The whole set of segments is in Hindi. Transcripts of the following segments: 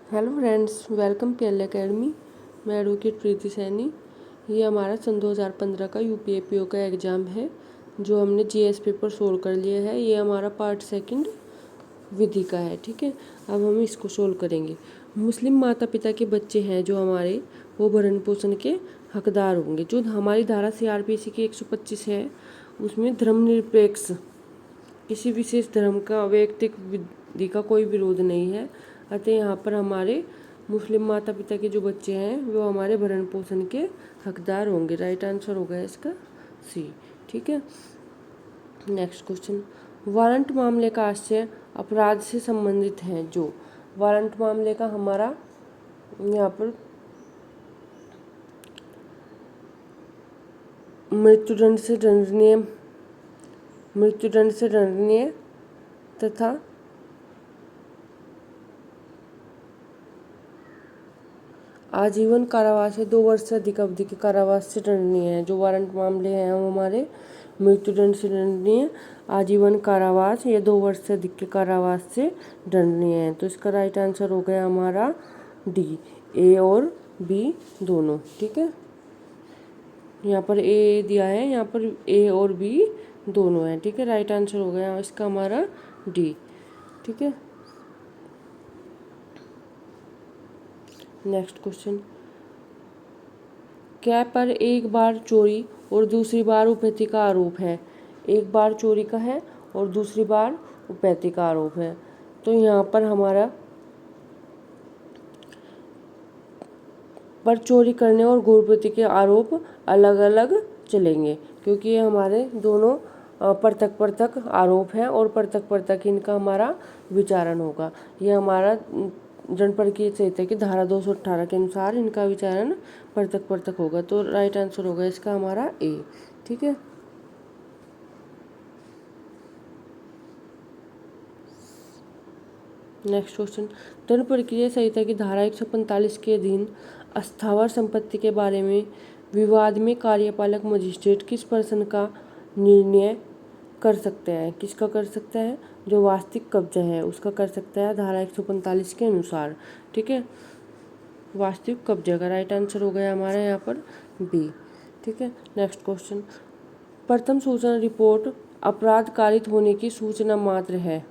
Hello friends, welcome KL academy. मैं एडवोकेट प्रीति सैनी। ये हमारा सन 2015 का यूपीएपीओ का एग्ज़ाम है जो हमने जीएस पेपर सोल्व कर लिया है। ये हमारा पार्ट सेकंड विधि का है। ठीक है, अब हम इसको सोल्व करेंगे। मुस्लिम माता पिता के बच्चे हैं जो हमारे, वो भरण पोषण के हकदार होंगे। जो हमारी धारा सीआरपीसी की 125 है उसमें धर्मनिरपेक्ष किसी विशेष धर्म का वैयक्तिक विधि का कोई विरोध नहीं है। अतः यहाँ पर हमारे मुस्लिम माता पिता के जो बच्चे हैं वो हमारे भरण पोषण के हकदार होंगे। राइट आंसर होगा इसका सी। ठीक है, नेक्स्ट क्वेश्चन। वारंट मामले का आशय अपराध से संबंधित है। जो वारंट मामले का हमारा यहाँ पर मृत्युदंड से दंडनीय तथा आजीवन कारावास या 2 वर्ष से अधिक अवधि के कारावास से दंडनीय है। जो वारंट मामले हैं वो हमारे मृत्युदंड से दंडनीय, आजीवन कारावास या 2 वर्ष से अधिक के कारावास से दंडनीय है। तो इसका राइट आंसर हो गया हमारा डी, ए और बी दोनों। ठीक है, यहाँ पर ए दिया है, यहाँ पर ए और बी दोनों है। ठीक है, राइट आंसर हो गया इसका हमारा डी। ठीक है, नेक्स्ट क्वेश्चन। क्या पर एक बार चोरी और दूसरी बार उपैती का आरोप है। एक बार चोरी का है और दूसरी बार उपैती का आरोप है। तो यहाँ पर हमारा पर चोरी करने और घूर्पति के आरोप अलग अलग चलेंगे, क्योंकि ये हमारे दोनों पृथक पृथक आरोप हैं और पृथक पृथक इनका हमारा विचारण होगा। ये हमारा जनपद की संहिता की धारा 218 के अनुसार इनका विचारण पृथक पृथक होगा। तो राइट आंसर होगा इसका हमारा ए। ठीक है, नेक्स्ट क्वेश्चन। दंड प्रक्रिया संहिता की धारा 145 के अधीन अस्थावर संपत्ति के बारे में विवाद में कार्यपालक मजिस्ट्रेट किस प्रश्न का निर्णय कर सकते हैं। किसका कर सकता है? जो वास्तविक कब्जा है उसका कर सकता है धारा 145 के अनुसार। ठीक है, वास्तविक कब्जा का राइट आंसर हो गया हमारा यहाँ पर बी। ठीक है, नेक्स्ट क्वेश्चन। प्रथम सूचना रिपोर्ट अपराध कारित होने की सूचना मात्र है।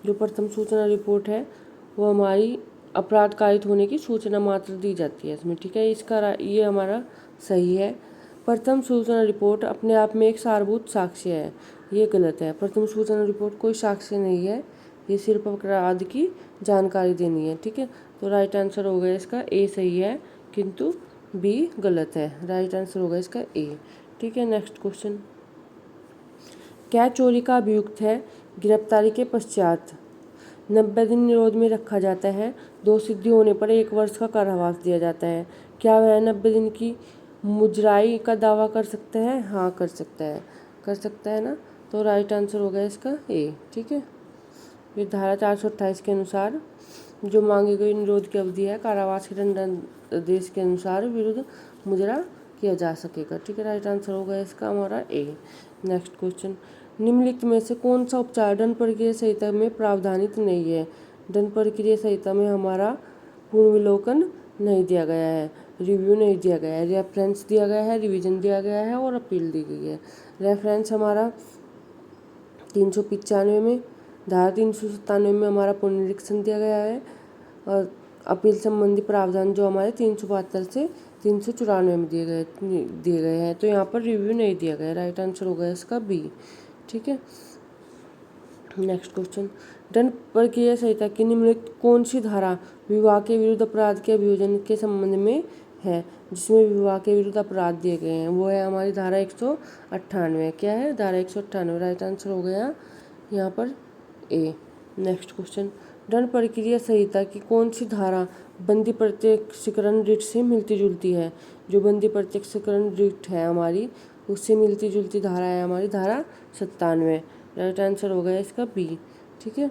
जो प्रथम सूचना रिपोर्ट है वो हमारी अपराध कारित होने की सूचना मात्र दी जाती है इसमें। ठीक है, इसका ये हमारा सही है। प्रथम सूचना रिपोर्ट अपने आप में एक सारभूत साक्ष्य है, ये गलत है। प्रथम सूचना रिपोर्ट कोई साक्ष्य नहीं है, ये सिर्फ अपराध की जानकारी देनी है। ठीक है, तो राइट आंसर हो गया इसका ए सही है, किंतु बी गलत है। राइट आंसर होगा इसका ए। ठीक है, नेक्स्ट क्वेश्चन। क्या चोरी का अभियुक्त है गिरफ्तारी के पश्चात 90 दिन निरोध में रखा जाता है। दोष सिद्धि होने पर 1 वर्ष का कारावास दिया जाता है। क्या वह 90 दिन की मुजराई का दावा कर सकता है? हाँ, कर सकता है, कर सकता है ना। तो राइट आंसर हो गया इसका ए। ठीक है, ये धारा 428 के अनुसार जो मांगी गई निरोध की अवधि है कारावास के दंडादेश के अनुसार विरुद्ध मुजरा किया जा सकेगा। ठीक है, राइट आंसर होगा इसका हमारा ए। Next question. निम्नलिखित में से कौन सा उपचार दंड प्रक्रिया संहिता में प्रावधानित नहीं है। दंड प्रक्रिया संहिता में हमारा पुनर्विलोकन नहीं दिया गया है, रिव्यू नहीं दिया गया है, रेफरेंस दिया गया है, रिवीजन दिया गया है और अपील दी गई है। रेफरेंस हमारा 395 में, धारा 397 में हमारा पुनरीक्षण दिया गया है और अपील संबंधी प्रावधान जो हमारे 372 से 394 में दिए गए हैं। तो यहाँ पर रिव्यू नहीं दिया गया। राइट आंसर होगा इसका बी। ठीक है, नेक्स्ट क्वेश्चन। दंड प्रक्रिया संहिता की निम्नलिखित कौन सी धारा विवाह के विरुद्ध अपराध के अभियोजन के संबंध में है, जिसमें विवाह के विरुद्ध अपराध दिए गए हैं? वो है हमारी धारा 198। क्या है? धारा 198। राइट आंसर हो गया यहाँ पर ए। Next question. दंड प्रक्रिया संहिता की कौन सी धारा बंदी प्रत्यक्षीकरण रिट से मिलती जुलती है? जो बंदी प्रत्यक्षीकरण रिट है हमारी उससे मिलती जुलती धारा है हमारी धारा 97। राइट आंसर होगा इसका बी। ठीक है,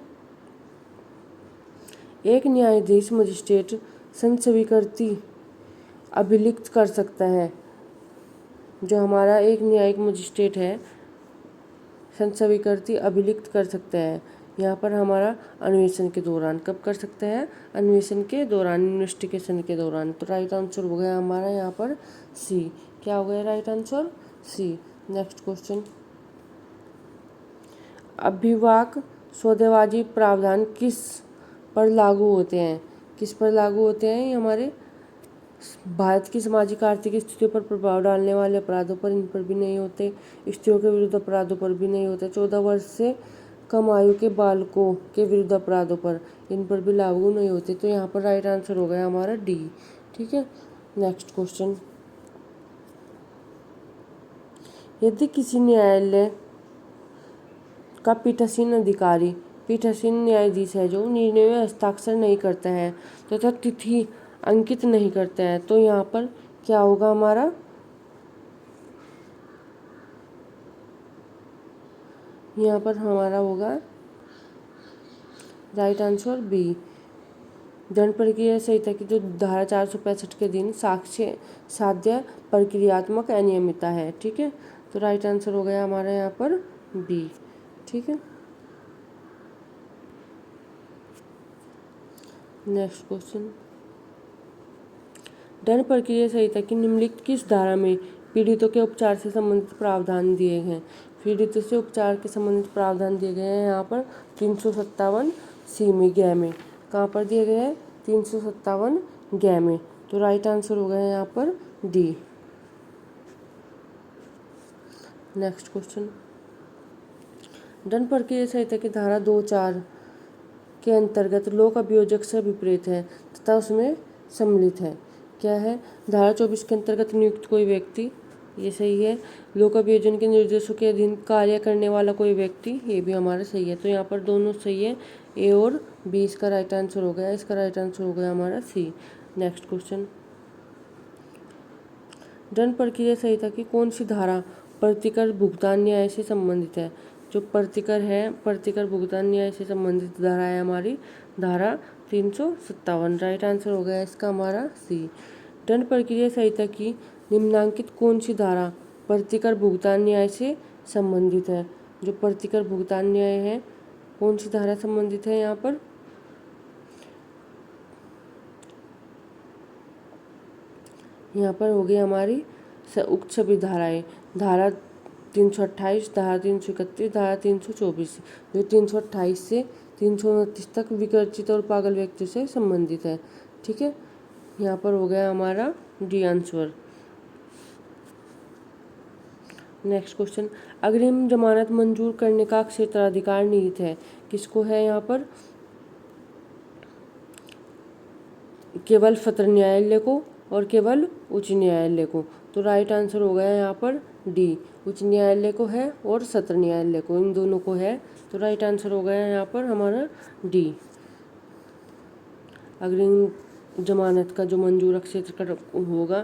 एक न्यायाधीश मजिस्ट्रेट संस्वीकृति अभिलिखित कर सकता है। जो हमारा एक न्यायिक मजिस्ट्रेट है संस्वीकृति अभिलिखित कर सकता है यहाँ पर हमारा अन्वेषण के दौरान, कब कर सकते हैं, अन्वेषण के दौरान, इन्वेस्टिगेशन के दौरान। तो राइट आंसर हो गया हमारा यहाँ पर सी। क्या हो गया right answer, C. Next question, अभिभाषक सौदेबाजी प्रावधान किस पर लागू होते हैं, किस पर लागू होते हैं, ये हमारे भारत की सामाजिक आर्थिक स्थितियों पर प्रभाव डालने वाले अपराधों पर, इन पर भी नहीं होते। स्त्रियों के विरुद्ध अपराधों पर भी नहीं होते। 14 वर्ष से कम आयु के बालकों के विरुद्ध अपराधों पर, इन पर भी लागू नहीं होते। तो यहाँ पर राइट आंसर हो गया हमारा डी। ठीक है। नेक्स्ट क्वेश्चन, यदि किसी न्यायालय का पीठासीन अधिकारी, पीठासीन न्यायाधीश है जो निर्णय में हस्ताक्षर नहीं करता है तथा तिथि अंकित नहीं करता है, तो यहाँ पर क्या होगा हमारा, यहाँ पर हमारा होगा राइट आंसर बी। दंड प्रक्रिया संहिता की जो धारा 465 के अधीन साक्ष्य साध्य प्रक्रियात्मक अनियमितता है। ठीक है। तो राइट आंसर हो गया हमारा यहाँ पर बी। ठीक है। नेक्स्ट क्वेश्चन, दंड प्रक्रिया संहिता की निम्नलिखित किस धारा में पीड़ितों के उपचार से संबंधित प्रावधान दिए गए हैं, पीड़ितों से उपचार के संबंधित प्रावधान दिए गए हैं यहाँ पर 357 सी में, गै में, कहाँ पर दिए गए हैं, 357 गै में। तो राइट आंसर हो गया यहाँ पर डी। नेक्स्ट क्वेश्चन, दंड प्रक्रिया संहिता की धारा 24 के अंतर्गत लोक अभियोजक से विपरीत है तथा उसमें सम्मिलित है। क्या है, धारा 24 के अंतर्गत नियुक्त कोई व्यक्ति, ये सही है। लोक अभियोजन के निर्देशों के अधीन कार्य करने वाला कोई व्यक्ति, ये भी हमारा सही है। तो यहाँ पर दोनों सही है, ए और बी इसका राइट आंसर हो गया। इसका राइट आंसर हो गया हमारा सी। नेक्स्ट क्वेश्चन, दंड प्रक्रिया संहिता की कौन सी धारा प्रतिकर भुगतान न्याय से संबंधित है, जो प्रतिकर है, प्रतिकर भुगतान न्याय से संबंधित धारा है हमारी धारा 357। राइट आंसर हो गया इसका हमारा सी। दंड प्रक्रिया संहिता की निम्नांकित कौन सी धारा प्रतिकर भुगतान न्याय से संबंधित है, जो प्रतिकर भुगतान न्याय है कौन सी धारा संबंधित है यहाँ पर, यहाँ पर होगी हमारी उक्त सभी धाराएं, धारा 328, धारा 331, धारा 324, जो 328 से 329 तक विकर्षित और पागल व्यक्तियों से संबंधित है। ठीक है। यहाँ पर हो गया हमारा डी आंसर। नेक्स्ट क्वेश्चन, अग्रिम जमानत मंजूर करने का क्षेत्राधिकार निहित है, किसको है यहाँ पर, केवल सत्र न्यायालय को और केवल उच्च न्यायालय को। तो राइट आंसर हो गया यहाँ पर डी, उच्च न्यायालय को है और सत्र न्यायालय को, इन दोनों को है। तो राइट आंसर हो गया यहाँ पर हमारा डी। अग्रिम जमानत का जो मंजूर क्षेत्र होगा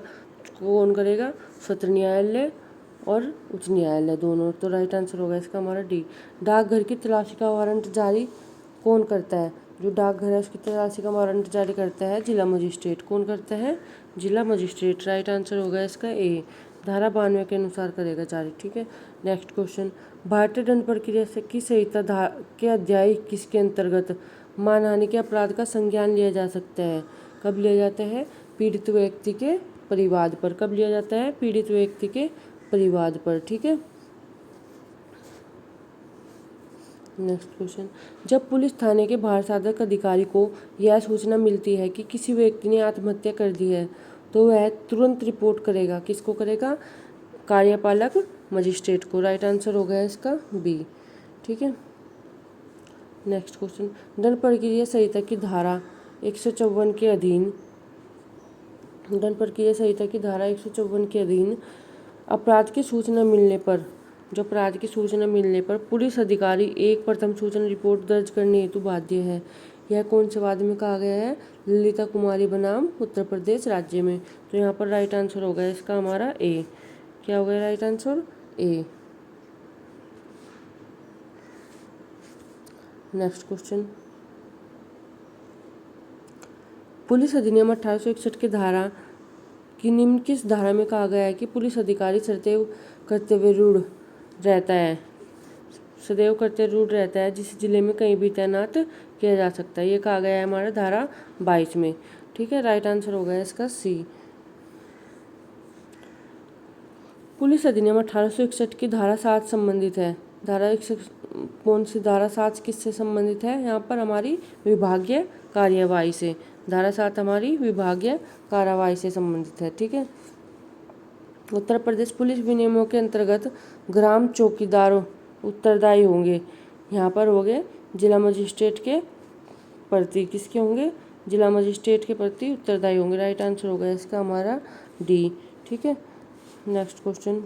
कौन करेगा, सत्र न्यायालय और उच्च न्यायालय दोनों। तो राइट आंसर होगा इसका हमारा डी। डाकघर की तलाशी का वारंट जारी कौन करता है, जो डाकघर है उसकी तलाशी का वारंट जारी करता है जिला मजिस्ट्रेट। कौन करता है, जिला मजिस्ट्रेट। राइट आंसर होगा इसका ए, धारा 92 के अनुसार करेगा जारी। ठीक है। नेक्स्ट क्वेश्चन, भारतीय दंड प्रक्रिया से की संहिता के अध्याय 21 के अंतर्गत मानहानि के अपराध का संज्ञान लिया जा सकता है, कब लिया जाता है, पीड़ित व्यक्ति के परिवाद पर। कब लिया जाता है, पीड़ित व्यक्ति के परिवाद पर। ठीक है। नेक्स्ट क्वेश्चन, जब पुलिस थाने के भारसाधक अधिकारी को यह सूचना मिलती है कि किसी व्यक्ति ने आत्महत्या कर दी है, तो वह तुरंत रिपोर्ट करेगा, किसको करेगा, कार्यपालक मजिस्ट्रेट को। राइट आंसर हो गया इसका बी। ठीक है। नेक्स्ट क्वेश्चन, दंड प्रक्रिया संहिता की धारा 154 के अधीन, दंड प्रक्रिया संहिता की धारा 154 के अधीन अपराध की सूचना मिलने पर, जो अपराध की सूचना मिलने पर पुलिस अधिकारी एक प्रथम सूचना रिपोर्ट दर्ज करने हेतु बाध्य है। यह कौन से वाद में कहा गया है, ललिता कुमारी बनाम उत्तर प्रदेश राज्य में। तो यहाँ पर राइट आंसर होगा इसका हमारा ए। क्या हो गया राइट आंसर, ए। नेक्स्ट क्वेश्चन, पुलिस अधिनियम 1861 की धारा कि निम्न किस धारा में कहा गया है कि पुलिस अधिकारी सदैव कर्तव्यरूढ़ रहता है, सदैव कर्तव्य रूढ़ रहता है जिस जिले में कहीं भी तैनात किया जा सकता है। ये कहा गया है हमारा धारा 22 में। ठीक है, राइट आंसर हो गया इसका सी। पुलिस अधिनियम 1861 की धारा 7 संबंधित है। धारा 61 कौन सी धारा 7 किससे संबंधित है? यहाँ पर हमारी विभागीय कार्यवाही से। धारा 7 हमारी विभागीय कार्यवाही से संबंधित है। ठीक है, उत्तर प्रदेश पुलिस विनियमों के अंतर्गत ग्राम चौकीदार उत्तरदायी होंगे। यहाँ पर हो गए जिला मजिस्ट्रेट के प्रति, किसके होंगे? जिला मजिस्ट्रेट के प्रति उत्तरदायी होंगे। राइट आंसर हो गया इसका हमारा डी। ठीक है, नेक्स्ट क्वेश्चन,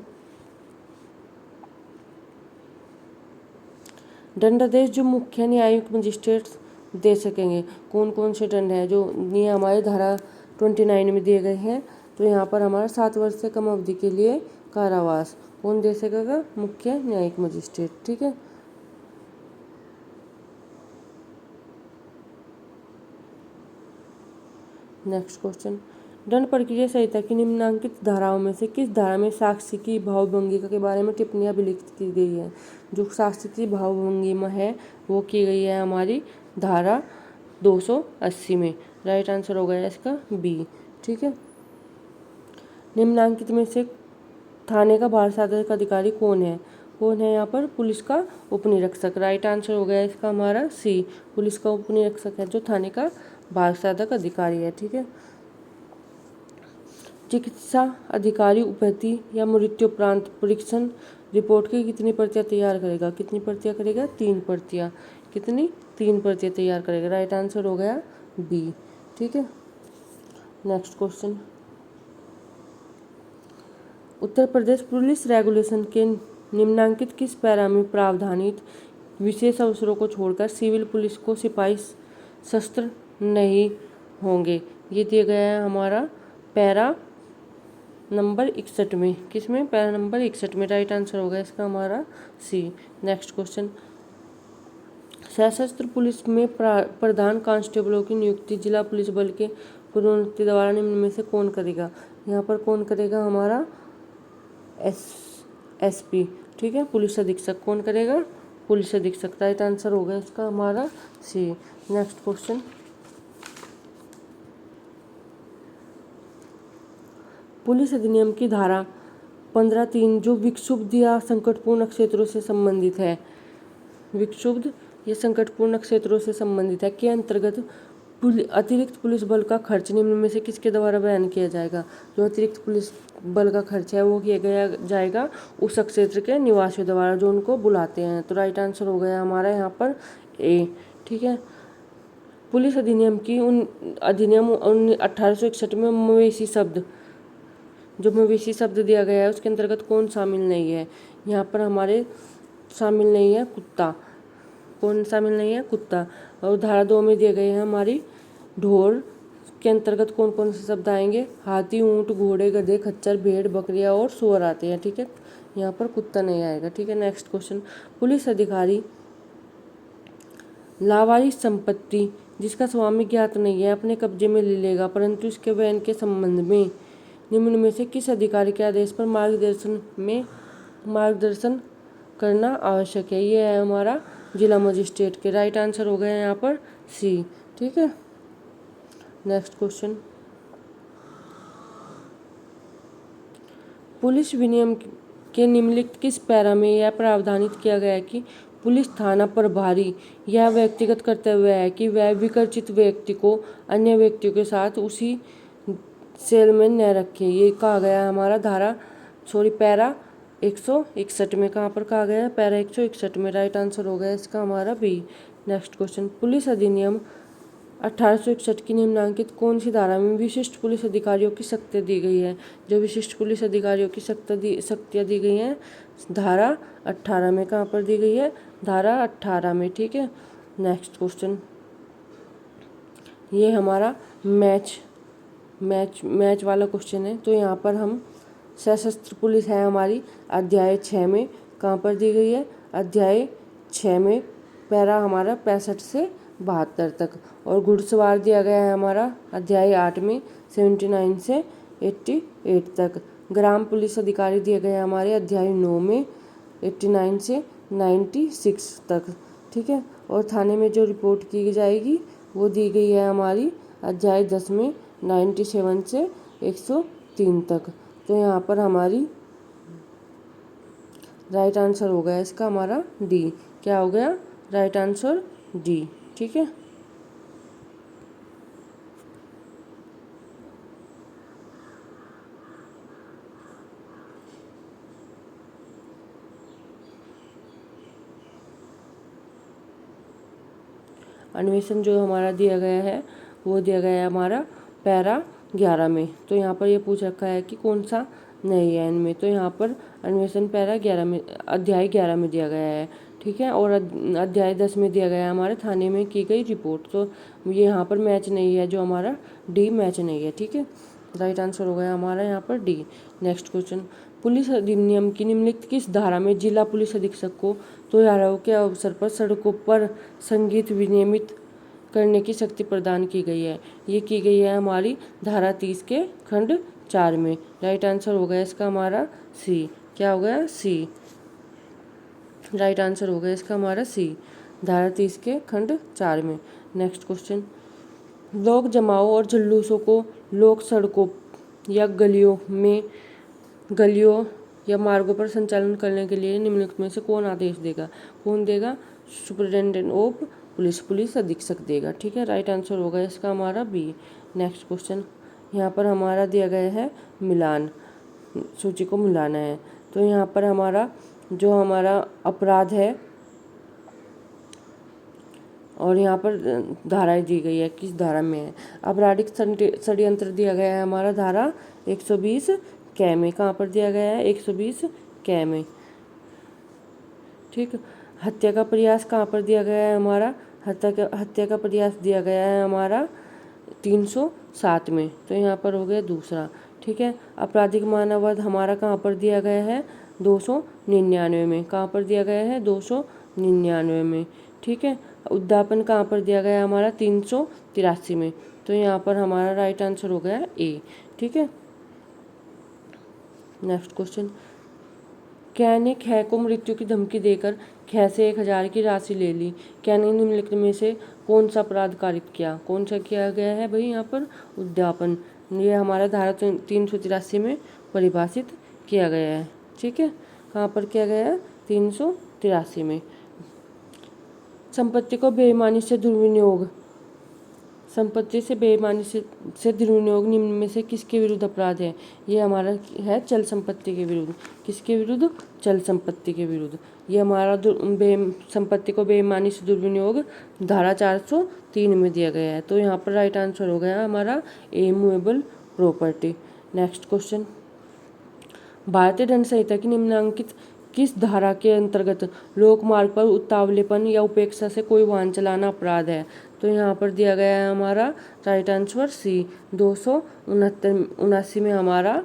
दंडादेश जो मुख्य न्यायिक मजिस्ट्रेट दे सकेंगे, कौन कौन से दंड है जो ये हमारे धारा 29 में दिए गए हैं? तो यहाँ पर हमारा 7 वर्ष से कम अवधि के लिए कारावास कौन दे सकेगा? मुख्य न्यायिक मजिस्ट्रेट। ठीक है, नेक्स्ट क्वेश्चन, दंड प्रक्रिया संहिता की निम्नलिखित धाराओं में से किस धारा में साक्ष्य की भावभंगिमा के बारे में टिप्पणियां अभिलिखित की गई है? जो साक्ष्य की भावभंगिमा है वो की गई है हमारी धारा 280 में। राइट आंसर हो गया इसका बी। ठीक है, निम्नलिखित में से थाने का भारत साधक अधिकारी कौन है? कौन है यहाँ पर? पुलिस का उपनिरीक्षक। राइट आंसर हो गया इसका हमारा सी। पुलिस का उपनिरीक्षक है जो थाने का भारत साधक अधिकारी है। ठीक है, चिकित्सा अधिकारी उपैथी या मृत्युपरांत परीक्षण रिपोर्ट की कितनी प्रतियां तैयार करेगा? कितनी प्रतियां करेगा? 3 प्रतियां। कितनी? 3 प्रतियां तैयार करेगा। राइट आंसर हो गया बी। ठीक है, next question, Uttar Pradesh police regulation के निम्नलिखित किस पैरा में प्रावधानित विशेष अवसरों को छोड़कर सिविल पुलिस को सिपाही शस्त्र नहीं होंगे? ये दिया गया है हमारा पैरा नंबर 61 में। किसमें? पैरा नंबर 61 में। राइट आंसर होगा इसका हमारा सी। नेक्स्ट क्वेश्चन, सशस्त्र पुलिस में प्रधान कांस्टेबलों की नियुक्ति जिला पुलिस बल के पदोन्नति द्वारा निम्न में से कौन करेगा? यहाँ पर कौन करेगा? हमारा एसपी। ठीक है, पुलिस अधीक्षक। कौन करेगा? पुलिस अधीक्षक। राइट आंसर होगा इसका हमारा सी। नेक्स्ट क्वेश्चन, पुलिस अधिनियम की धारा 15(3) जो विक्षुब्ध या संकटपूर्ण क्षेत्रों से संबंधित है, विक्षुब्ध या संकटपूर्ण क्षेत्रों से संबंधित है, के अंतर्गत अतिरिक्त पुलिस बल का खर्च निम्न में से किसके द्वारा बयान किया जाएगा? जो अतिरिक्त पुलिस बल का खर्च है वो किया गया जाएगा उस क्षेत्र के निवासियों द्वारा जो उनको बुलाते हैं। तो राइट आंसर हो गया हमारा यहाँ पर ए। ठीक है, पुलिस अधिनियम की अधिनियम 1861 में मवेशी शब्द, जो मवेशी शब्द दिया गया है उसके अंतर्गत कौन शामिल नहीं है? यहाँ पर हमारे शामिल नहीं है कुत्ता। कौन शामिल नहीं है? कुत्ता। और धारा 2 में दिए गए हैं हमारी ढोर के अंतर्गत कौन कौन से शब्द आएंगे? हाथी, ऊंट, घोड़े, गधे, खच्चर, भेड़, बकरियां और सुअर आते हैं। ठीक है, यहाँ पर कुत्ता नहीं आएगा। ठीक है, नेक्स्ट क्वेश्चन, पुलिस अधिकारी लावारिस संपत्ति जिसका स्वामी ज्ञात नहीं है अपने कब्जे में ले लेगा परंतु इसके वहन के संबंध में निम्न में से किस अधिकारी के आदेश पर मार्गदर्शन करना आवश्यक है? ये है हमारा जिला मजिस्ट्रेट के। राइट आंसर हो गया यहाँ पर सी। ठीक है, नेक्स्ट क्वेश्चन, पुलिस विनियम के निम्नलिखित किस पैरा में यह प्रावधानित किया गया है कि पुलिस थाना प्रभारी यह व्यक्तिगत कर्तव्य है कि वह विकर्षित व्यक्ति को अन्य व्यक्तियों के साथ उसी सेल में न रखे? ये कहा गया है हमारा पैरा 161 में। कहाँ पर कहा गया है? पैरा 161 में। राइट आंसर हो गया इसका हमारा बी। नेक्स्ट क्वेश्चन, पुलिस अधिनियम 1861 की निम्नलिखित कौन सी धारा में विशिष्ट पुलिस अधिकारियों की शक्तियाँ दी गई है? जो विशिष्ट पुलिस अधिकारियों की शक्तियाँ दी गई हैं धारा 18 में। कहाँ पर दी गई है? धारा 18 में। ठीक है, नेक्स्ट क्वेश्चन, ये हमारा मैच वाला क्वेश्चन है। तो यहाँ पर हम सशस्त्र पुलिस है हमारी अध्याय 6 में। कहाँ पर दी गई है? अध्याय 6 में, पैरा हमारा 65 से 72 तक। और घुड़सवार दिया गया है हमारा अध्याय 8 में 79 से 88 तक। ग्राम पुलिस अधिकारी दिए गए हैं हमारे अध्याय 9 में 89 से 96 तक, ठीक है। और थाने में जो रिपोर्ट की जाएगी वो दी गई है हमारी अध्याय 10 में 97 से 103 तक। तो यहाँ पर हमारी राइट आंसर हो गया इसका हमारा डी। क्या हो गया राइट आंसर? डी, ठीक है। अन्वेषण जो हमारा दिया गया है वो दिया गया है हमारा पैरा 11 में। तो यहाँ पर ये पूछ रखा है कि कौन सा नहीं है इनमें। तो यहाँ पर अन्वेषण पैरा 11 में, अध्याय 11 में दिया गया है, ठीक है। और अध्याय 10 में दिया गया है हमारे थाने में की गई रिपोर्ट। तो ये यहाँ पर मैच नहीं है, जो हमारा डी मैच नहीं है, ठीक है। राइट आंसर हो गया हमारा यहाँ पर डी। नेक्स्ट क्वेश्चन, पुलिस अधिनियम की निम्नलिखित किस धारा में जिला पुलिस अधीक्षक को त्योहारों के अवसर पर सड़कों पर संगीत विनियमित करने की शक्ति प्रदान की गई है? ये की गई है हमारी धारा 30 के खंड 4 में। राइट आंसर हो गया इसका हमारा सी। क्या हो गया? सी। राइट आंसर हो गया इसका हमारा सी, धारा 30 के खंड 4 में। नेक्स्ट क्वेश्चन, लोक जमाओं और जुलूसों को लोक सड़कों या गलियों या मार्गों पर संचालन करने के लिए निम्नलिखित में से कौन आदेश देगा? कौन देगा? सुपरिटेंडेंट ऑफ पुलिस, पुलिस अधीक्षक देगा, ठीक है। राइट आंसर होगा इसका हमारा बी। नेक्स्ट क्वेश्चन, यहाँ पर हमारा दिया गया है मिलान, सूची को मिलाना है। तो यहाँ पर हमारा जो हमारा अपराध है और यहाँ पर धाराएं दी गई है, किस धारा में है। आपराधिक षड्यंत्र दिया गया है हमारा धारा 120 कै में। कहाँ पर दिया गया है? 120 कै में, ठीक। हत्या का प्रयास कहाँ पर दिया गया है हमारा? हत्या का प्रयास दिया गया है हमारा 307 में। तो यहाँ पर हो गया दूसरा, ठीक है। आपराधिक मानववध हमारा कहाँ पर दिया गया है? 299 में। कहाँ पर दिया गया है? 299 में, ठीक है। उद्यापन कहाँ पर दिया गया है हमारा? 383 में। तो यहाँ पर हमारा राइट आंसर हो गया ए, ठीक है। नेक्स्ट क्वेश्चन, कै ने ख को मृत्यु की धमकी देकर ख से 1000 की राशि ले ली। कै ने निम्नलिखित में से कौन सा अपराध कारित किया? कौन सा किया गया है भाई यहाँ पर? उद्यापन। ये हमारा धारा 383 में परिभाषित किया गया है, ठीक है। कहाँ पर किया गया है? 383 में। संपत्ति को बेईमानी से दुर्विनियोग, संपत्ति से बेईमानी से दुर्विनियोग निम्न में से किसके विरुद्ध अपराध है? ये हमारा है चल संपत्ति के विरुद्ध। किसके विरुद्ध? चल संपत्ति के विरुद्ध। ये हमारा संपत्ति को बेईमानी से दुर्विनियोग धारा 403 में दिया गया है। तो यहाँ पर राइट आंसर हो गया हमारा ए, मूवेबल प्रॉपर्टी। नेक्स्ट क्वेश्चन, भारतीय दंड संहिता की निम्नांकित किस धारा के अंतर्गत लोक मार्ग पर उतावलेपन या उपेक्षा से कोई वाहन चलाना अपराध है? तो यहाँ पर दिया गया है हमारा राइट आंसर सी, 279 में हमारा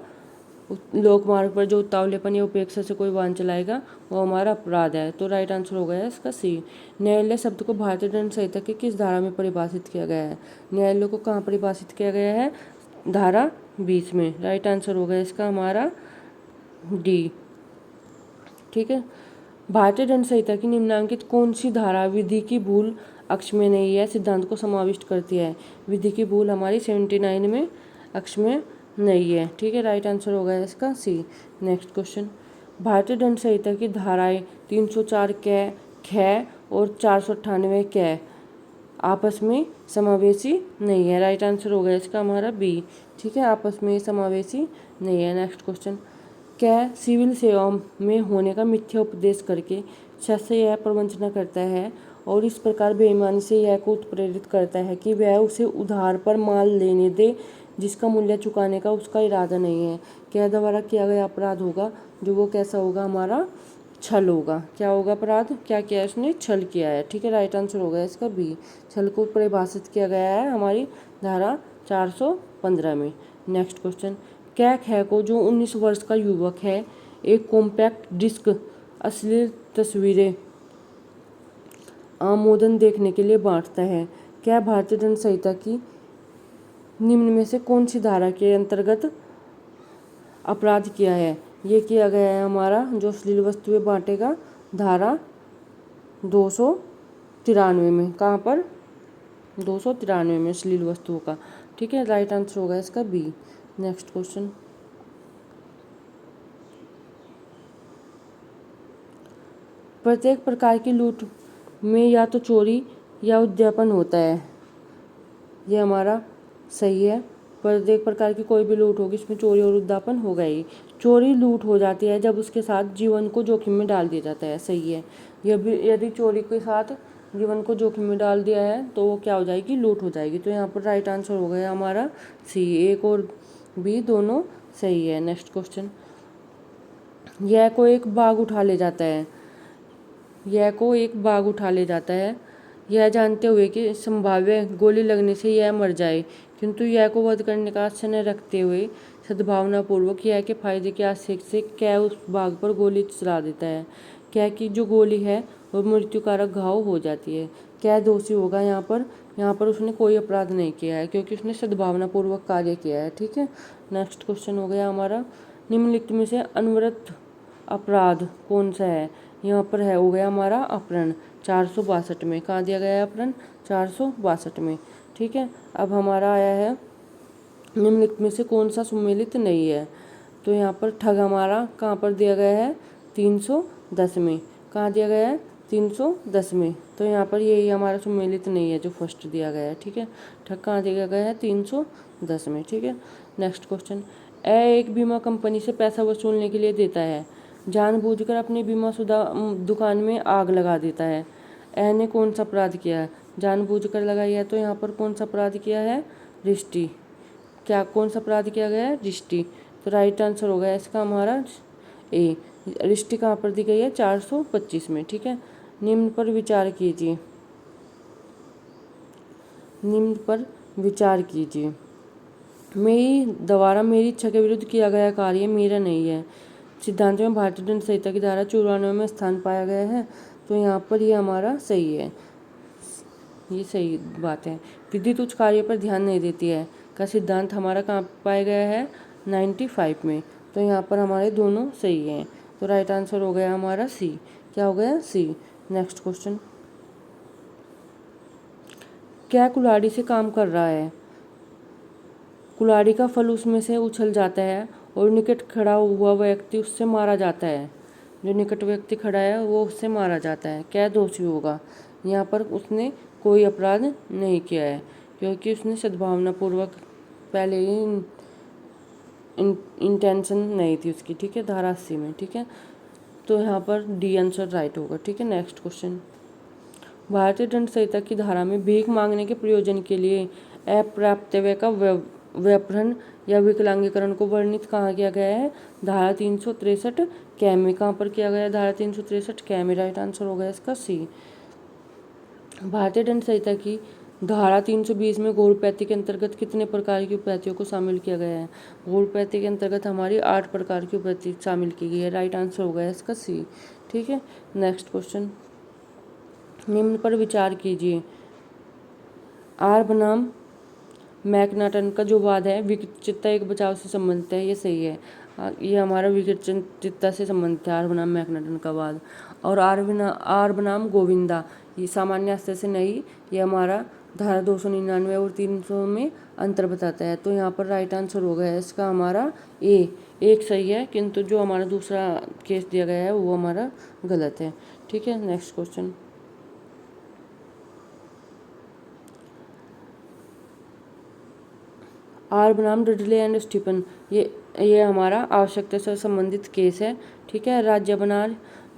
लोक मार्ग पर जो उतावलेपन या उपेक्षा से कोई वाहन चलाएगा वो हमारा अपराध है। तो राइट आंसर हो गया इसका सी। न्यायालय शब्द को भारतीय दंड संहिता के किस धारा में परिभाषित किया गया है? न्यायालय को कहाँ परिभाषित किया गया है? धारा 20 में। राइट आंसर हो गया इसका हमारा डी, ठीक है। भारतीय दंड संहिता की निम्नांकित कौन सी धारा विधि की भूल अक्ष में नहीं है सिद्धांत को समाविष्ट करती है? विधि की भूल हमारी 79 में अक्ष में नहीं है, ठीक है। राइट आंसर हो गया इसका सी। नेक्स्ट क्वेश्चन, भारतीय दंड संहिता की धाराएं 304 कै, ख और 498 कै आपस में समावेशी नहीं है। राइट आंसर हो गया इसका हमारा बी, ठीक है। आपस में समावेशी नहीं है। नेक्स्ट क्वेश्चन, कै सिविल सेवा में होने का मिथ्या उपदेश करके शस्य यह प्रवंचना करता है और इस प्रकार बेईमानी से यह को उत्प्रेरित करता है कि वह उसे उधार पर माल लेने दे जिसका मूल्य चुकाने का उसका इरादा नहीं है। कै द्वारा किया गया अपराध होगा जो वो कैसा होगा? हमारा छल होगा। क्या होगा अपराध? क्या किया है उसने? छल किया है, ठीक है। राइट आंसर होगा इसका बी। छल को परिभाषित किया गया है हमारी धारा 415 में। नेक्स्ट क्वेश्चन, कै ख को जो 19 वर्ष का युवक है एक कॉम्पैक्ट डिस्क अश्लील तस्वीरें आमोदन देखने के लिए बांटता है। क्या भारतीय दंड संहिता की निम्न में से कौन सी धारा के अंतर्गत अपराध किया है? ये किया गया है हमारा जो अश्लील वस्तुएं बांटेगा धारा 293 में। कहाँ पर? 293 में अश्लील वस्तुओं का। ठीक है, राइट आंसर होगा इसका बी। नेक्स्ट क्वेश्चन, प्रत्येक प्रकार की लूट में या तो चोरी या उद्यापन होता है। ये हमारा सही है। प्रत्येक प्रकार की कोई भी लूट होगी इसमें चोरी और उद्यापन होगा ही। चोरी लूट हो जाती है जब उसके साथ जीवन को जोखिम में डाल दिया जाता है। सही है। यदि चोरी के साथ जीवन को जोखिम में डाल दिया है तो वो क्या हो जाएगी? लूट हो जाएगी। तो यहाँ पर राइट आंसर हो गया हमारा सी। एक और बी दोनों सही है। नेक्स्ट क्वेश्चन, यह को एक बाघ उठा ले जाता है। यह को एक बाघ उठा ले जाता है, यह जानते हुए कि संभाव्य गोली लगने से यह मर जाए, किंतु यह को वध करने का आशय न रखते हुए सद्भावनापूर्वक यह के फायदे के आशय से क्या उस बाघ पर गोली चला देता है। क्या की जो गोली है वो मृत्युकारक घाव हो जाती है। क्या दोषी होगा यहाँ पर? यहाँ पर उसने कोई अपराध नहीं किया है क्योंकि उसने सद्भावनापूर्वक कार्य किया है। ठीक है, नेक्स्ट क्वेश्चन हो गया हमारा, निम्नलिखित में से अनवरत अपराध कौन सा है? यहाँ पर है हो गया हमारा अपहरण 462 में। कहाँ दिया गया है अपहरण? 462 में। ठीक है, अब हमारा आया है निम्नलिखित में से कौन सा सम्मिलित नहीं है? तो यहाँ पर ठग हमारा कहाँ पर दिया गया है? 310 में। कहाँ दिया गया है? 310 में। तो यहाँ पर यही हमारा सम्मिलित नहीं है जो फर्स्ट दिया गया है। ठीक है, ठग कहाँ दिया गया है? 310 में। ठीक है, नेक्स्ट क्वेश्चन, एक बीमा कंपनी से पैसा वसूलने के लिए देता है, जानबूझकर अपनी बीमाशुदा दुकान में आग लगा देता है। ए ने कौन सा अपराध किया है? जानबूझकर लगाई है, तो यहाँ पर कौन सा अपराध किया है? रिश्ती। क्या कौन सा अपराध किया गया है? रिश्ती। तो राइट आंसर हो गया इसका हमारा ए। रिश्ती कहाँ पर दी गई है? 425 में। ठीक है, निम्न पर विचार कीजिए। निम्न पर विचार कीजिए। मेरी द्वारा मेरी इच्छा के विरुद्ध किया गया कार्य मेरा नहीं है। सिद्धांत में भारतीय दंड संहिता की धारा 94 में स्थान पाया गया है। तो यहाँ पर ये हमारा सही है, ये सही बात है। विधि तुच्छ कार्य पर ध्यान नहीं देती है का सिद्धांत हमारा कहाँ पाया गया है? 95 में। तो यहाँ पर हमारे दोनों सही हैं। तो राइट आंसर हो गया हमारा सी। क्या हो गया? सी। नेक्स्ट क्वेश्चन, क्या कुल्हाड़ी से काम कर रहा है? कुल्हाड़ी का फल उसमें से उछल जाता है और निकट खड़ा हुआ व्यक्ति उससे मारा जाता है। जो निकट व्यक्ति खड़ा है वो उससे मारा जाता है। क्या दोषी होगा? यहाँ पर उसने कोई अपराध नहीं किया है क्योंकि उसने सद्भावनापूर्वक पहले ही इंटेंशन नहीं थी उसकी। ठीक है, धारा 80 में। ठीक है, तो यहाँ पर डी आंसर राइट होगा। ठीक है, नेक्स्ट क्वेश्चन, भारतीय दंड संहिता की धारा में भीख मांगने के प्रयोजन के लिए अप्राप्तव्य का व्यापहरण या विकलांगीकरण को वर्णित कहाँ किया गया है? धारा 363 कै में। कहाँ पर किया गया? धारा 363 कै में। राइट आंसर हो गया इसका सी। भारतीय दंड संहिता की धारा 320 में घोरपैती के अंतर्गत कितने प्रकार की उपैतियों को शामिल किया गया है? घोरपैती के अंतर्गत हमारी 8 प्रकार की उपैती शामिल की गई है। राइट आंसर हो गया इसका सी। ठीक है, नेक्स्ट क्वेश्चन, निम्न पर विचार कीजिए। आर बनाम मैकनाटन का जो वाद है विचित्रता एक बचाव से संबंधित है, ये सही है। ये हमारा विचित्रता से संबंधित है, आर बनाम मैकनाटन का वाद। और आर बनाम गोविंदा ये सामान्य आश्रय से नहीं, ये हमारा धारा 299 और 300 में अंतर बताता है। तो यहाँ पर राइट आंसर हो गया है इसका हमारा ए। एक सही है किंतु जो हमारा दूसरा केस दिया गया है वो हमारा गलत है। ठीक है, नेक्स्ट क्वेश्चन, आर बनाम डडले एंड स्टीफन ये हमारा आवश्यकता से संबंधित केस है। ठीक है, राज्य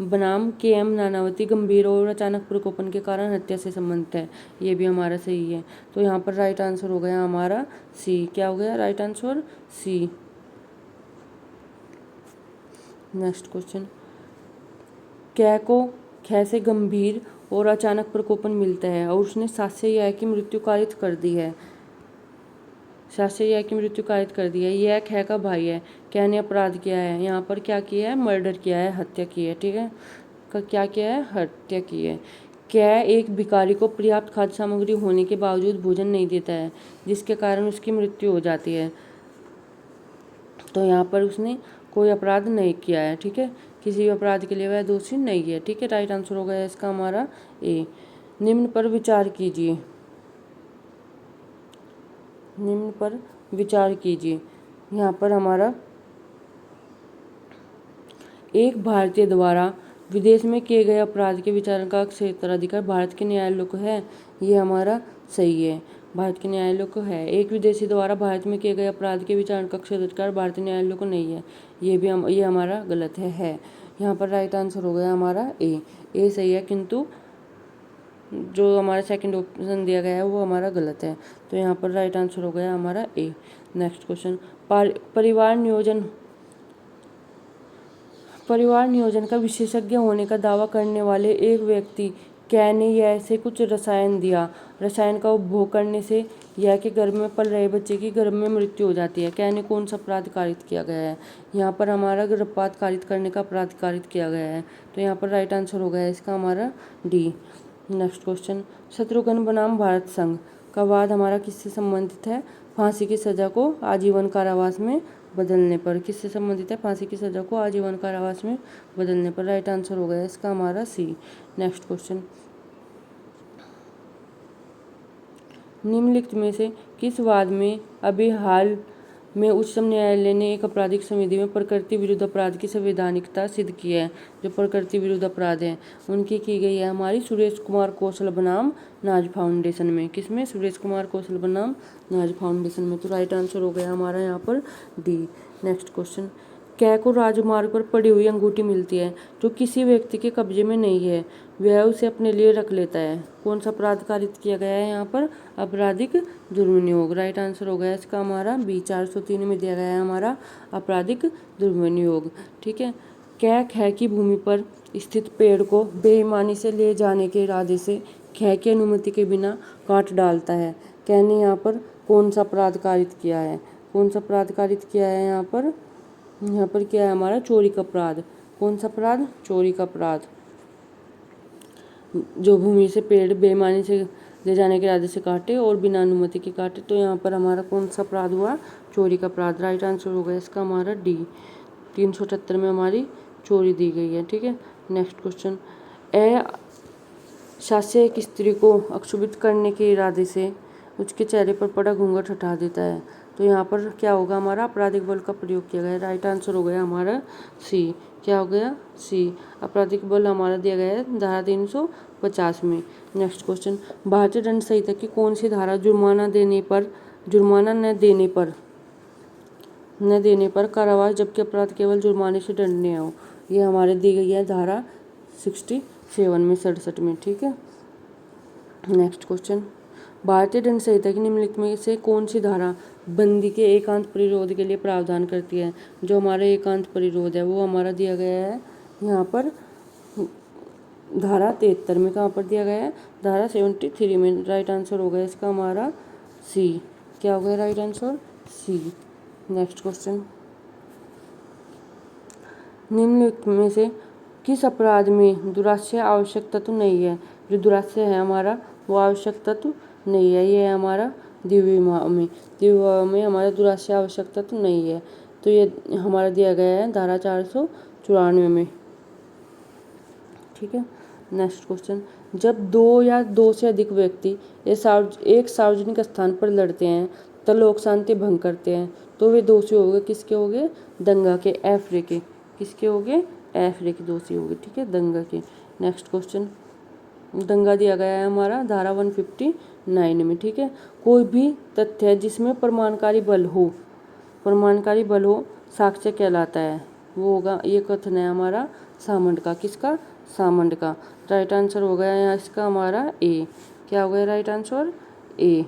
बनाम के.एम. नानावती गंभीर और अचानक प्रकोपन के कारण हत्या से संबंधित है, ये भी हमारा सही है। तो यहाँ पर राइट आंसर हो गया हमारा सी। क्या हो गया? Right answer C. Next question, कै को खे से गंभीर और अचानक प्रकोपन मिलता है और उसने सास्य या की मृत्यु कारित कर दी है। सास्य या की मृत्यु कारित कर दी है। यह खे का भाई है। कै ने अपराध किया है, यहाँ पर क्या किया है? मर्डर किया है, हत्या की है। ठीक है, क्या किया है? हत्या की है। कै एक भिखारी को पर्याप्त खाद्य सामग्री होने के बावजूद भोजन नहीं देता है जिसके कारण उसकी मृत्यु हो जाती है। तो यहाँ पर उसने कोई अपराध नहीं किया है। ठीक है, किसी भी अपराध के लिए वह दोषी नहीं है। ठीक है, राइट आंसर हो गया इसका हमारा ए। निम्न पर विचार कीजिए, निम्न पर विचार कीजिए। यहाँ पर हमारा एक भारतीय द्वारा विदेश में किए गए अपराध के विचारण का क्षेत्राधिकार भारत के न्यायालय को है। ये हमारा सही है, भारत के न्यायालय को है। एक विदेशी द्वारा भारत में किए गए अपराध के विचारण का क्षेत्राधिकार भारतीय न्यायालय को नहीं है। ये हमारा गलत है। यहाँ पर राइट आंसर हो गया हमारा ए सही है, किंतु जो हमारा सेकंड ऑप्शन दिया गया है वो हमारा गलत है। तो यहाँ पर राइट आंसर हो गया हमारा ए। नेक्स्ट क्वेश्चन, परिवार नियोजन का विशेषज्ञ होने का दावा करने वाले एक व्यक्ति कै ने यह से कुछ रसायन दिया। रसायन का उपभोग करने से यह के गर्भ में पल रहे बच्चे की गर्भ में मृत्यु हो जाती है। कै ने कौन सा अपराध कारित किया गया है? यहाँ पर हमारा गर्भपात कारित करने का अपराध कारित किया गया है। तो यहाँ पर राइट आंसर हो गया है इसका हमारा डी। नेक्स्ट क्वेश्चन, शत्रुघ्न बनाम भारत संघ का वाद हमारा किससे संबंधित है? फांसी की सजा को आजीवन कारावास में बदलने पर। किससे संबंधित है? फांसी की सजा को आजीवन कारावास में बदलने पर। राइट आंसर हो गया इसका हमारा सी। नेक्स्ट क्वेश्चन, निम्नलिखित में से किस वाद में अभी हाल में उच्चतम न्यायालय ने एक आपराधिक समिति में प्रकृति विरुद्ध अपराध की संवैधानिकता सिद्ध की है? जो प्रकृति विरुद्ध अपराध है उनकी की गई है हमारी सुरेश कुमार कौशल बनाम नाज फाउंडेशन में। किसमें? सुरेश कुमार कौशल बनाम नाज फाउंडेशन में। तो राइट आंसर हो गया हमारा यहाँ पर डी। नेक्स्ट क्वेश्चन, कै को राजमार्ग पर पड़ी हुई अंगूठी मिलती है जो किसी व्यक्ति के कब्जे में नहीं है, वह उसे अपने लिए रख लेता है। कौन सा अपराध कारित किया गया है यहाँ पर? आपराधिक दुर्विनियोग। राइट आंसर हो गया इसका हमारा बी। 403 में दिया गया है हमारा आपराधिक दुर्विनियोग। ठीक है, कै खे की भूमि पर स्थित पेड़ को बेईमानी से ले जाने के इरादे से खे की अनुमति के बिना काट डालता है। कै ने यहाँ पर कौन सा अपराध कारित किया है? कौन सा अपराध कारित किया है यहाँ पर? यहाँ पर क्या है हमारा? चोरी का अपराध। कौन सा अपराध? चोरी का अपराध। जो भूमि से पेड़ बेईमानी से ले जाने के इरादे से काटे और बिना अनुमति के काटे। तो यहाँ पर हमारा कौन सा अपराध हुआ? चोरी का अपराध। राइट आंसर हो गया इसका हमारा डी। 378 में हमारी चोरी दी गई है। ठीक है, नेक्स्ट क्वेश्चन, शास्य एक स्त्री को अक्षुभित करने के इरादे से उसके चेहरे पर पड़ा घूंघट हटा देता है। तो यहाँ पर क्या होगा हमारा? आपराधिक बल का प्रयोग किया गया। राइट आंसर हो गया हमारा सी। क्या हो गया? सी। आपराधिक बल हमारा दिया गया है धारा 350 में। नेक्स्ट क्वेश्चन, भारतीय दंड संहिता की कौन सी धारा जुर्माना न देने पर कारावास जबकि अपराध केवल जुर्माने से दंडनीय हो? ये हमारे दी गई है धारा 67 में 67 में। ठीक है, नेक्स्ट क्वेश्चन, भारतीय दंड संहिता की निम्नलिखित में से कौन सी धारा बंदी के एकांत परिरोध के लिए प्रावधान करती है? जो हमारा एकांत परिरोध है वो हमारा दिया गया है यहाँ पर धारा 73 में। कहाँ पर दिया गया है? धारा 73 में। राइट आंसर हो गया इसका हमारा सी। क्या हो गया right answer? C. Next question, निम्नलिखित में से किस अपराध में दुराश्रय आवश्यक तत्व नहीं है? जो दुराश्रय है हमारा वो आवश्यक तत्व नहीं है। ये है हमारा दिव्य विवाह में हमारा दुराश्रय आवश्यक तत्व नहीं है। तो ये हमारा दिया गया है धारा 494 में। ठीक है, नेक्स्ट क्वेश्चन, जब दो या दो से अधिक व्यक्ति एक सार्वजनिक स्थान पर लड़ते हैं तो लोक शांति भंग करते हैं तो वे दोषी हो गए। किसके हो गए? दंगा के, एफरे के। किसके हो गए? एफरे के दोषी हो गए। ठीक है, दंगा के। नेक्स्ट क्वेश्चन, दंगा दिया गया है हमारा धारा 159 में। ठीक है, कोई भी तथ्य जिसमें प्रमाणकारी बल हो साक्ष्य कहलाता है। वो होगा, ये कथन है हमारा सामंड का। किसका? सामंड का। राइट आंसर हो गया यहाँ इसका हमारा ए। क्या हो गया राइट आंसर? ए।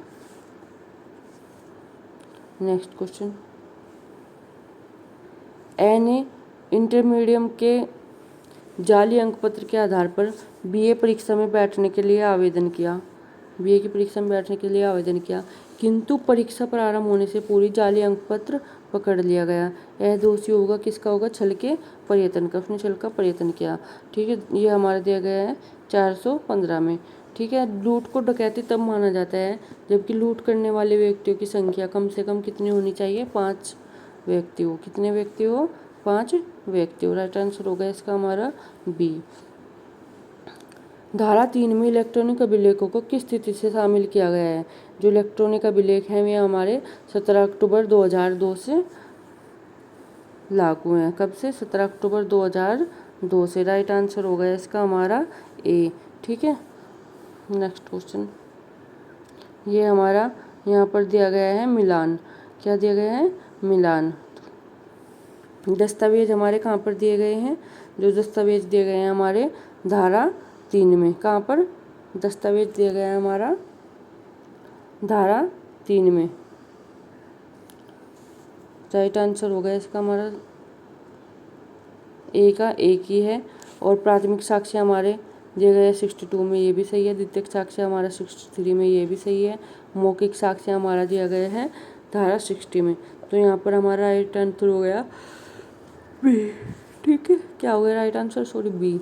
नेक्स्ट क्वेश्चन, ए ने इंटरमीडियम के जाली अंकपत्र के आधार पर बीए परीक्षा में बैठने के लिए आवेदन किया। बीए की परीक्षा में बैठने के लिए आवेदन किया, किंतु परीक्षा प्रारंभ होने से पूरी जाली अंकपत्र पकड़ लिया गया। यह दोषी होगा। किसका होगा? छल के प्रयत्न का। उसने छल का प्रयत्न किया। ठीक है, ये हमारा दिया गया है 415 में। ठीक है, लूट को डकैती तब माना जाता है जबकि लूट करने वाले व्यक्तियों की संख्या कम से कम कितनी होनी चाहिए? 5 व्यक्ति हो। कितने व्यक्ति हो? 5 व्यक्ति। और राइट आंसर होगा इसका हमारा बी। धारा 3 में इलेक्ट्रॉनिक अभिलेखों को किस तिथि से शामिल किया गया है? जो इलेक्ट्रॉनिक अभिलेख हैं वे हमारे 17 अक्टूबर 2002 से लागू हैं। कब से? 17 अक्टूबर 2002 से। राइट आंसर होगा इसका हमारा ए। ठीक है, नेक्स्ट क्वेश्चन। ये हमारा यहाँ पर दिया गया है मिलान। क्या दिया गया है? मिलान। दस्तावेज हमारे कहाँ पर दिए गए हैं? जो दस्तावेज दिए गए हैं हमारे धारा 3 में। कहाँ पर दस्तावेज दिया गया है हमारा? धारा 3 में। राइट आंसर होगा इसका हमारा ए का एक ही है। और प्राथमिक साक्ष्य हमारे दिए गए 62 में, ये भी सही है। द्वितीयक साक्ष्य हमारा 63 में, ये भी सही है। मौखिक साक्ष्य हमारा दिया गया है धारा 60 में। तो यहाँ पर हमारा राइट आंसर हो गया बी। ठीक है, क्या हो गया right answer? Sorry, B.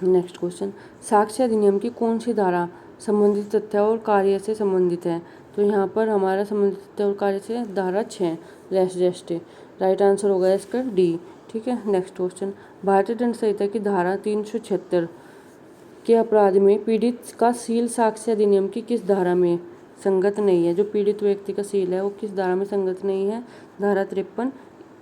Next question. साक्ष्य अधिनियम की कौन सी धारा संबंधित तथ्य और कार्य से संबंधित है? तो यहाँ पर हमारा संबंधित तथ्य और कार्य से धारा 6 रेस जेस्टे। राइट आंसर होगा इसका डी। ठीक है, नेक्स्ट क्वेश्चन। भारतीय दंड संहिता की धारा 376 के अपराध में पीड़ित का सील साक्ष्य अधिनियम की किस धारा में संगत नहीं है? जो पीड़ित व्यक्ति का सील है वो किस धारा में संगत नहीं है? धारा 53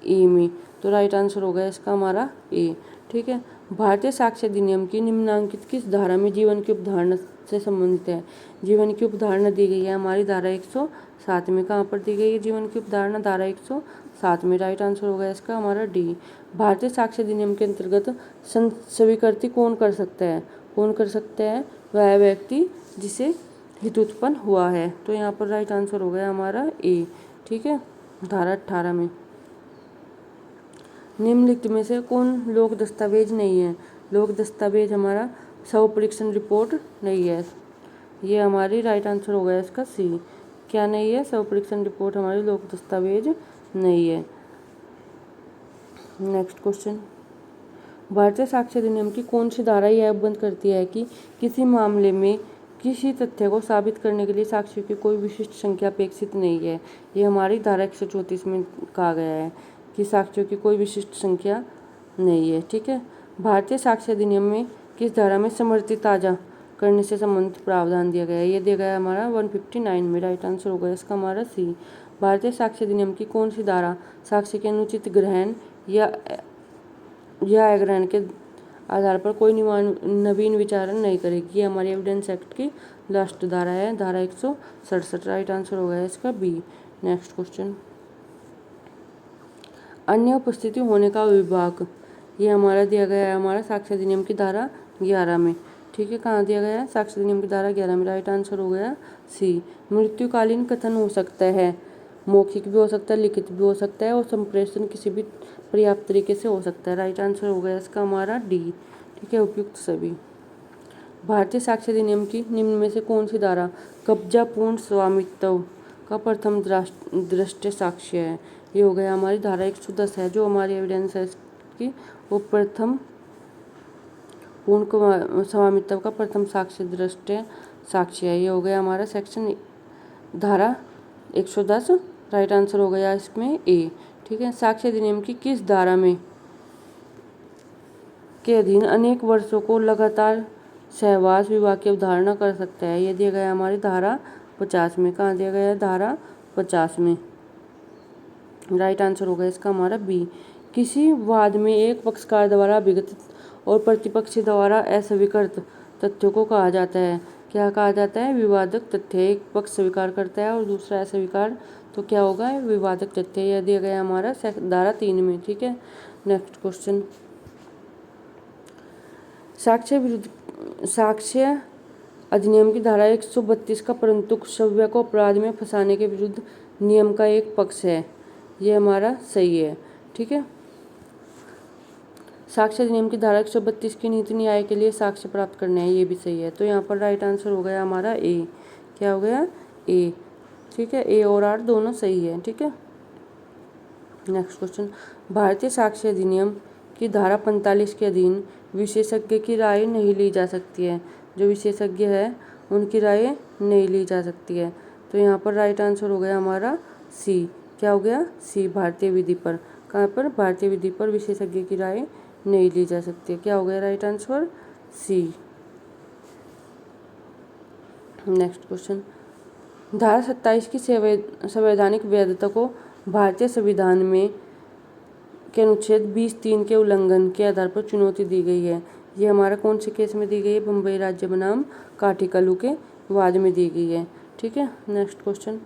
ए में। तो राइट आंसर होगा इसका हमारा ए। ठीक है, भारतीय साक्ष्य अधिनियम की निम्नांकित किस धारा में जीवन की उपधारणा से संबंधित है? जीवन की उपधारणा दी गई है हमारी धारा 107 में। कहाँ पर दी गई है जीवन की उपधारणा? धारा 107 में। राइट आंसर होगा इसका हमारा डी। भारतीय साक्ष्य अधिनियम के अंतर्गत स्वीकृति कौन कर सकता है? कौन कर सकता है? वह व्यक्ति जिसे हित उत्पन्न हुआ है। तो यहाँ पर राइट आंसर हो गया हमारा ए। ठीक है, धारा 18 में। निम्नलिखित में से कौन लोक दस्तावेज नहीं है? लोक दस्तावेज हमारा शव परीक्षण रिपोर्ट नहीं है। ये हमारी राइट आंसर हो गया इसका सी। क्या नहीं है? शव परीक्षण रिपोर्ट हमारी लोक दस्तावेज नहीं है। Next question. भारतीय साक्ष्य अधिनियम की कौन सी धारा यह बंद करती है कि किसी मामले में किसी तथ्य को साबित करने के लिए साक्ष्यों की कोई विशिष्ट संख्या अपेक्षित नहीं है? ये हमारी धारा 134 में कहा गया है कि साक्ष्यों की कोई विशिष्ट संख्या नहीं है। ठीक है, भारतीय साक्ष्य अधिनियम में किस धारा में समृद्धि ताज़ा करने से संबंधित प्रावधान दिया गया है? ये दिया गया है हमारा 159 में। राइट आंसर होगा इसका हमारा सी। भारतीय साक्ष्य अधिनियम की कौन सी धारा साक्ष्य के अनुचित ग्रहण या अग्रहण के आधार पर कोई नवीन विचारण नहीं करेगी? ये हमारी एविडेंस एक्ट की लास्ट धारा है, धारा 167। राइट आंसर होगा इसका बी। Next question. अन्य उपस्थिति होने का विभाग, ये हमारा दिया गया है हमारा साक्ष्य अधिनियम की धारा 11 में। ठीक है, कहाँ दिया गया है? साक्ष्य अधिनियम की धारा 11 में। राइट आंसर हो गया सी। मृत्युकालीन कथन हो सकता है, मौखिक भी हो सकता है, लिखित भी हो सकता है, और संप्रेषण किसी भी पर्याप्त तरीके से हो सकता है। राइट आंसर हो गया इसका हमारा डी। ठीक है, उपयुक्त सभी। भारतीय साक्ष्य अधिनियम की निम्न में से कौन सी धारा कब्जा पूर्ण स्वामित्व का प्रथम दृष्टि साक्ष्य है? ये हो गया हमारी धारा 110 है, जो हमारी एविडेंस है की वो प्रथम पूर्ण स्वामित्व का प्रथम साक्ष्य दृष्टि साक्ष्य है। ये हो गया हमारा सेक्शन धारा 110। राइट आंसर हो गया इसमें ए। ठीक है, साक्ष्य अधिनियम की किस धारा में के अधीन अनेक वर्षों को लगातार सहवास विवाह की अवधारणा कर सकता है? ये दिया गया हमारी धारा 50 में। कहाँ दिया गया है? धारा 50 में। राइट आंसर होगा इसका हमारा बी। किसी वाद में एक पक्षकार द्वारा अभिगत और प्रतिपक्ष द्वारा अस्वीकृत तथ्यों को कहा जाता है? क्या कहा जाता है? विवादक तथ्य। एक पक्ष स्वीकार करता है और दूसरा अस्वीकार, तो क्या होगा? विवादक तथ्य। यह दिया गया हमारा धारा 3 में। ठीक है, नेक्स्ट क्वेश्चन। साक्ष्य अधिनियम की धारा 132 का परंतु श्रव्य को अपराध में फंसाने के विरुद्ध नियम का एक पक्ष है। ये हमारा सही है। ठीक है, साक्ष्य अधिनियम की धारा 132 की नीति न्याय के लिए साक्ष्य प्राप्त करने हैं, ये भी सही है। तो यहाँ पर राइट आंसर हो गया हमारा ए। क्या हो गया? ए। ठीक है, ए और आर दोनों सही है। ठीक है, नेक्स्ट क्वेश्चन। भारतीय साक्ष्य अधिनियम की धारा 45 के अधीन विशेषज्ञ की राय नहीं ली जा सकती है। जो विशेषज्ञ है उनकी राय नहीं ली जा सकती है। तो यहाँ पर राइट आंसर हो गया हमारा सी। क्या हो गया? सी, भारतीय विधि पर। कहाँ पर? भारतीय विधि पर विशेषज्ञ की राय नहीं ली जा सकती। क्या हो गया right answer? C. Next question, धारा 27 की संवैधानिक वैधता को भारतीय संविधान में के अनुच्छेद 20(3) के उल्लंघन के आधार पर चुनौती दी गई है। ये हमारा कौन से केस में दी गई है? बम्बई राज्य बनाम काठिकलु के वाद में दी गई है। ठीक है। नेक्स्ट क्वेश्चन,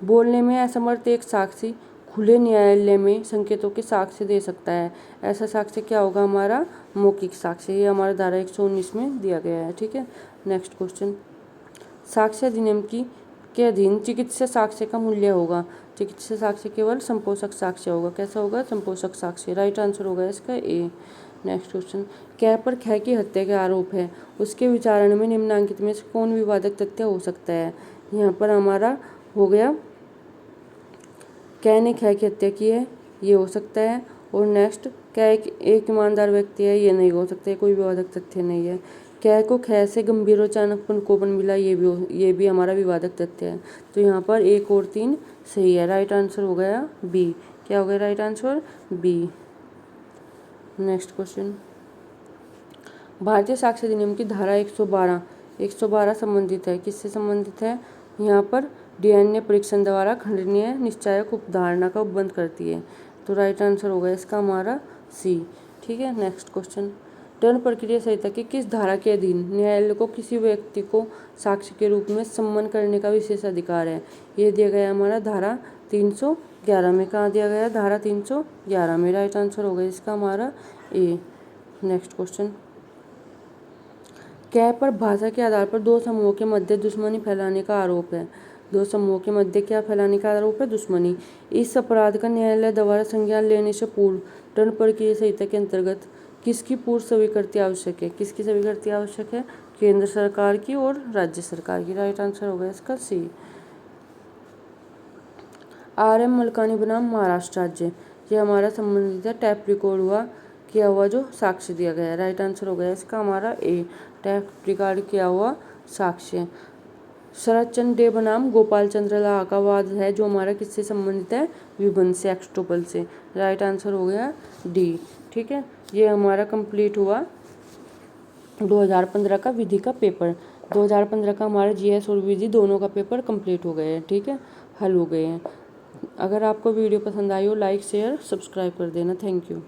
बोलने में असमर्थ एक साक्षी खुले न्यायालय में संकेतों के साक्ष्य दे सकता है। ऐसा साक्ष्य क्या होगा? हमारा मौखिक साक्ष्य। ये हमारा धारा 119 में दिया गया है। ठीक है। नेक्स्ट क्वेश्चन, साक्ष्य अधिनियम के अधीन चिकित्सा साक्ष्य का मूल्य होगा। चिकित्सा साक्ष्य केवल संपोषक साक्ष्य होगा। कैसा होगा? संपोषक साक्ष्य। राइट आंसर होगा इसका ए। नेक्स्ट क्वेश्चन, कै पर खै की हत्या के आरोप है, उसके विचारण में निम्नलिखित में से कौन विवादक तथ्य हो सकता है? यहाँ पर हमारा हो गया कै ने खै की हत्या की है, ये हो सकता है। और नेक्स्ट, कै एक ईमानदार व्यक्ति है, ये नहीं हो सकता, कोई विवादक तथ्य नहीं है। कै को खै से गंभीर और अचानक कोपन मिला, ये भी हमारा विवादक तथ्य है। तो यहाँ पर 1 और 3 सही है। राइट आंसर हो गया बी। क्या हो गया right answer? B. Next question, भारतीय साक्ष्य अधिनियम की धारा 112 संबंधित है। किससे संबंधित है? यहाँ पर डीएनए परीक्षण द्वारा खंडनीय निश्चायक उपधारणा का उपबंध करती है। तो राइट आंसर होगा इसका हमारा सी। ठीक है। नेक्स्ट क्वेश्चन, दंड प्रक्रिया संहिता की किस धारा के अधीन न्यायालय को किसी व्यक्ति को साक्ष्य के रूप में सम्मन करने का विशेष अधिकार है? ये दिया गया हमारा धारा 311 में। कहाँ दिया गया? धारा 311 में। राइट आंसर होगा इसका हमारा ए। नेक्स्ट क्वेश्चन, कै पर भाषा के आधार पर दो समूहों के मध्य दुश्मनी फैलाने का आरोप है। दो समूहों के मध्य क्या फैलाने का आरोप है? दुश्मनी। इस अपराध का न्यायालय द्वारा संज्ञान लेने से पूर्व दंड प्रक्रिया संहिता के अंतर्गत किसकी पूर्व स्वीकृति आवश्यक है? किसकी स्वीकृति आवश्यक है? केंद्र सरकार की और राज्य सरकार की। राइट आंसर होगा इसका सी। RM मलकानी बनाम महाराष्ट्र राज्य, ये हमारा संबंधित है टैप रिकॉर्ड किया हुआ जो साक्ष्य दिया गया है। राइट आंसर हो गया इसका हमारा ए, टैप रिकॉर्ड किया हुआ साक्ष्य। शरद चंद्र डे बनाम गोपाल चंद्र लाहा का वाद है जो हमारा किससे संबंधित है? विबंध से, एक्सटोपल से। राइट आंसर हो गया डी। ठीक है। ये हमारा कंप्लीट हुआ 2015 का विधि का पेपर। 2015 का हमारा GS और विधि दोनों का पेपर कंप्लीट हो गए हैं। ठीक है, हल हो गए हैं। अगर आपको वीडियो पसंद आई हो लाइक शेयर सब्सक्राइब कर देना। Thank you.